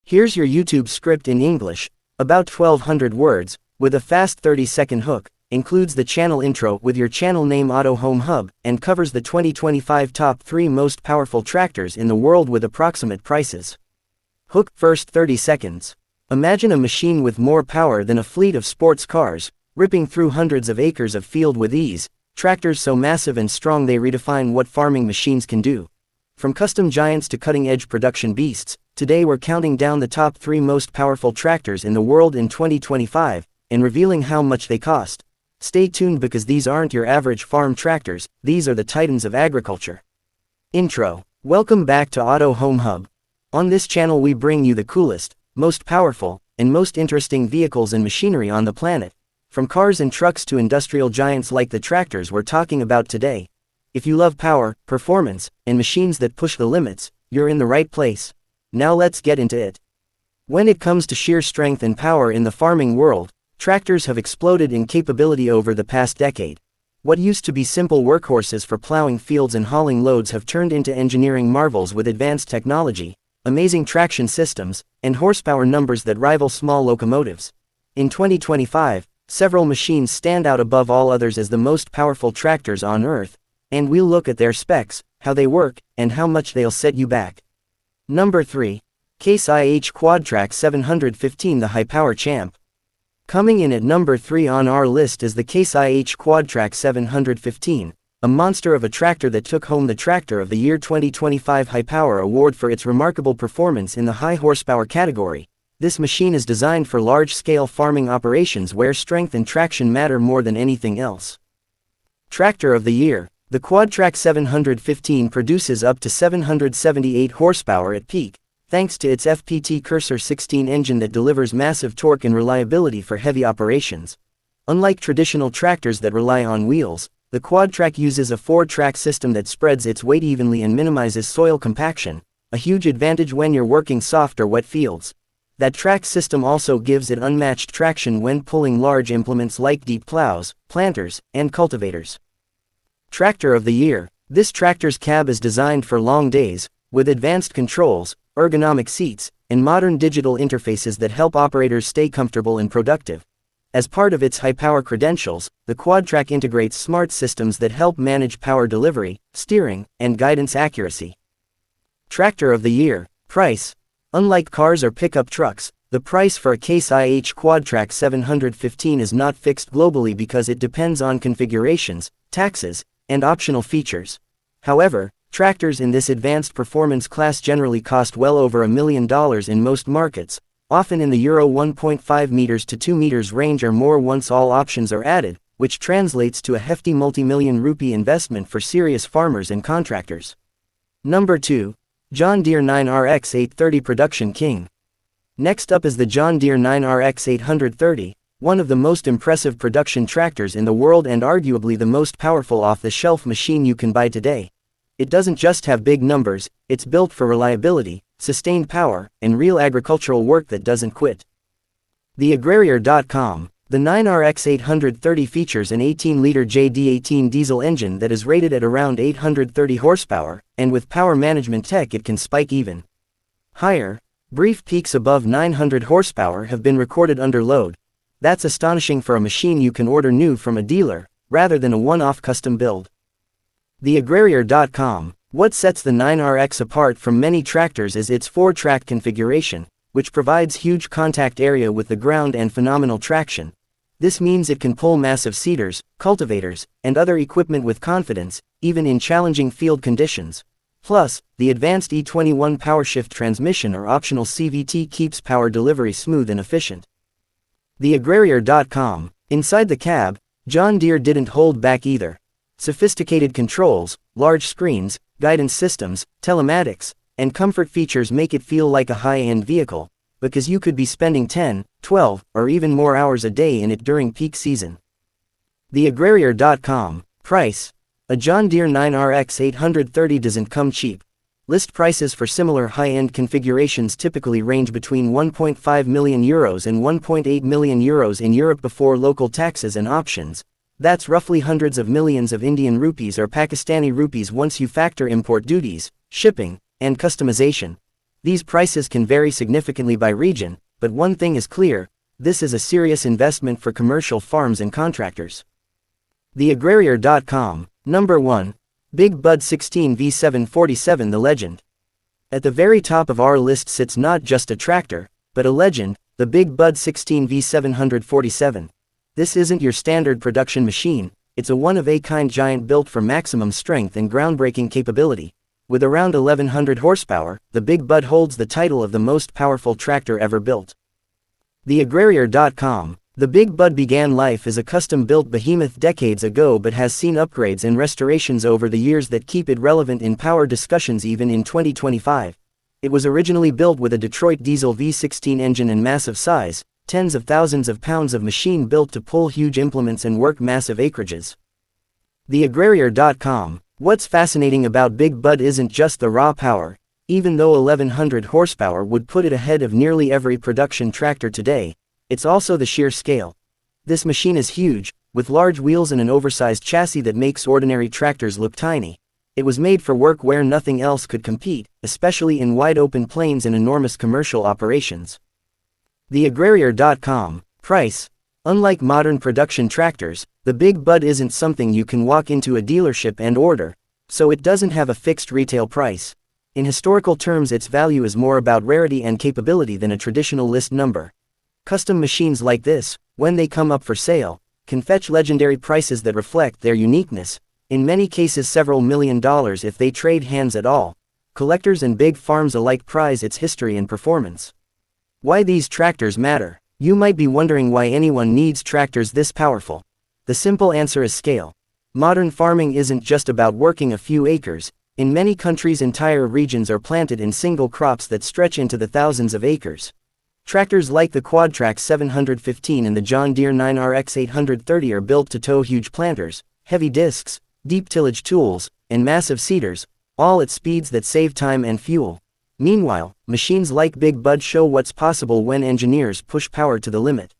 Here's your YouTube script in English, about 1200 words, with a fast 30-second hook, includes the channel intro with your channel name Auto Home Hub, and covers the 2025 top 3 most powerful tractors in the world with approximate prices. Hook, first 30 seconds. Imagine a machine with more power than a fleet of sports cars, ripping through hundreds of acres of field with ease, tractors so massive and strong they redefine what farming machines can do. From custom giants to cutting-edge production beasts, today we're counting down the top 3 most powerful tractors in the world in 2025, and revealing how much they cost. Stay tuned because these aren't your average farm tractors, these are the titans of agriculture. Intro. Welcome back to Auto Home Hub. On this channel we bring you the coolest, most powerful, and most interesting vehicles and machinery on the planet. From cars and trucks to industrial giants like the tractors we're talking about today. If you love power, performance, and machines that push the limits, you're in the right place. Now let's get into it. When it comes to sheer strength and power in the farming world, tractors have exploded in capability over the past decade. What used to be simple workhorses for plowing fields and hauling loads have turned into engineering marvels with advanced technology, amazing traction systems, and horsepower numbers that rival small locomotives. In 2025, several machines stand out above all others as the most powerful tractors on Earth, and we'll look at their specs, how they work, and how much they'll set you back. Number 3. Case IH Quadtrac 715, the high-power champ. Coming in at number 3 on our list is the Case IH Quadtrac 715, a monster of a tractor that took home the Tractor of the Year 2025 High Power Award for its remarkable performance in the high horsepower category. This machine is designed for large-scale farming operations where strength and traction matter more than anything else. Tractor of the Year. The Quadtrac 715 produces up to 778 horsepower at peak, thanks to its FPT Cursor 16 engine that delivers massive torque and reliability for heavy operations. Unlike traditional tractors that rely on wheels, the Quadtrac uses a 4-track system that spreads its weight evenly and minimizes soil compaction, a huge advantage when you're working soft or wet fields. That track system also gives it unmatched traction when pulling large implements like deep plows, planters, and cultivators. Tractor of the Year. This tractor's cab is designed for long days, with advanced controls, ergonomic seats, and modern digital interfaces that help operators stay comfortable and productive. As part of its high-power credentials, the Quadtrac integrates smart systems that help manage power delivery, steering, and guidance accuracy. Tractor of the Year. Price. Unlike cars or pickup trucks, the price for a Case IH Quadtrac 715 is not fixed globally because it depends on configurations, taxes, and optional features. However, tractors in this advanced performance class generally cost well over $1 million in most markets, often in the Euro 1.5 meters to 2 meters range or more once all options are added, which translates to a hefty multi-million rupee investment for serious farmers and contractors. Number 2. John Deere 9RX 830 Production King. Next up is the John Deere 9RX 830, one of the most impressive production tractors in the world and arguably the most powerful off-the-shelf machine you can buy today. It doesn't just have big numbers, it's built for reliability, sustained power, and real agricultural work that doesn't quit. TheAgrarier.com. The 9RX 830 features an 18-liter JD18 diesel engine that is rated at around 830 horsepower, and with power management tech it can spike even higher. Brief peaks above 900 horsepower have been recorded under load. That's astonishing for a machine you can order new from a dealer, rather than a one-off custom build. TheAgrarier.com. What sets the 9RX apart from many tractors is its 4-track configuration, which provides huge contact area with the ground and phenomenal traction. This means it can pull massive seeders, cultivators, and other equipment with confidence, even in challenging field conditions. Plus, the advanced E21 PowerShift transmission or optional CVT keeps power delivery smooth and efficient. TheAgrarier.com. Inside the cab, John Deere didn't hold back either. Sophisticated controls, large screens, guidance systems, telematics, and comfort features make it feel like a high-end vehicle, because you could be spending 10, 12, or even more hours a day in it during peak season. TheAgrarier.com. Price. A John Deere 9RX 830 doesn't come cheap. List prices for similar high-end configurations typically range between €1.5 million and €1.8 million in Europe before local taxes and options. That's roughly hundreds of millions of Indian rupees or Pakistani rupees once you factor import duties, shipping, and customization. These prices can vary significantly by region, but one thing is clear: this is a serious investment for commercial farms and contractors. TheAgrarier.com. Number 1. Big Bud 16 V747, the legend. At the very top of our list sits not just a tractor, but a legend, the Big Bud 16 V747. This isn't your standard production machine, it's a one-of-a-kind giant built for maximum strength and groundbreaking capability. With around 1100 horsepower, the Big Bud holds the title of the most powerful tractor ever built. TheAgrarier.com. The Big Bud began life as a custom-built behemoth decades ago but has seen upgrades and restorations over the years that keep it relevant in power discussions even in 2025. It was originally built with a Detroit diesel V16 engine and massive size, tens of thousands of pounds of machine built to pull huge implements and work massive acreages. TheAgrarier.com. What's fascinating about Big Bud isn't just the raw power. Even though 1100 horsepower would put it ahead of nearly every production tractor today, it's also the sheer scale. This machine is huge, with large wheels and an oversized chassis that makes ordinary tractors look tiny. It was made for work where nothing else could compete, especially in wide-open plains and enormous commercial operations. TheAgrarier.com. Price. Unlike modern production tractors, the Big Bud isn't something you can walk into a dealership and order, so it doesn't have a fixed retail price. In historical terms, its value is more about rarity and capability than a traditional list number. Custom machines like this, when they come up for sale, can fetch legendary prices that reflect their uniqueness, in many cases several $1 million if they trade hands at all. Collectors and big farms alike prize its history and performance. Why these tractors matter. You might be wondering why anyone needs tractors this powerful. The simple answer is scale. Modern farming isn't just about working a few acres. In many countries, entire regions are planted in single crops that stretch into the thousands of acres. Tractors like the Quadtrac 715 and the John Deere 9RX 830 are built to tow huge planters, heavy discs, deep tillage tools, and massive seeders, all at speeds that save time and fuel. Meanwhile, machines like Big Bud show what's possible when engineers push power to the limit.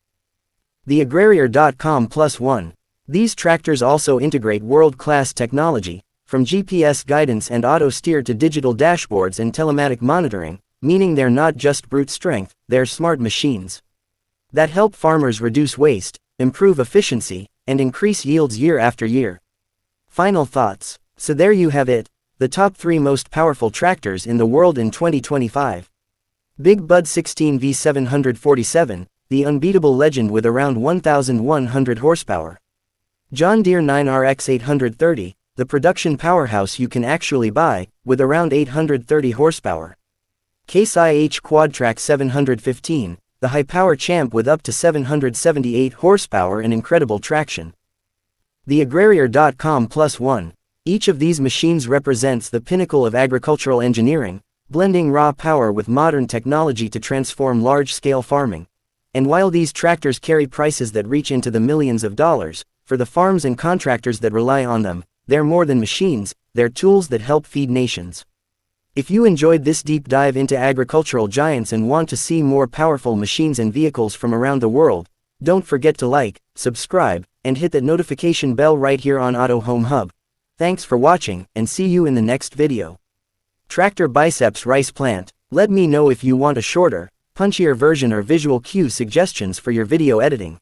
TheAgrarier.com. +1. These tractors also integrate world-class technology, from GPS guidance and auto steer to digital dashboards and telematic monitoring, meaning they're not just brute strength, they're smart machines that help farmers reduce waste, improve efficiency, and increase yields year after year. Final thoughts. So there you have it, the top 3 most powerful tractors in the world in 2025. Big Bud 16 V747, the unbeatable legend with around 1,100 horsepower. John Deere 9RX 830, the production powerhouse you can actually buy, with around 830 horsepower. Case IH Quadtrac 715, the high-power champ with up to 778 horsepower and incredible traction. TheAgrarier.com. +1. Each of these machines represents the pinnacle of agricultural engineering, blending raw power with modern technology to transform large-scale farming. And while these tractors carry prices that reach into the millions of dollars, for the farms and contractors that rely on them, they're more than machines, they're tools that help feed nations. If you enjoyed this deep dive into agricultural giants and want to see more powerful machines and vehicles from around the world, don't forget to like, subscribe, and hit that notification bell right here on Auto Home Hub. Thanks for watching, and see you in the next video. Tractor biceps rice plant. Let me know if you want a shorter, punchier version or visual cue suggestions for your video editing.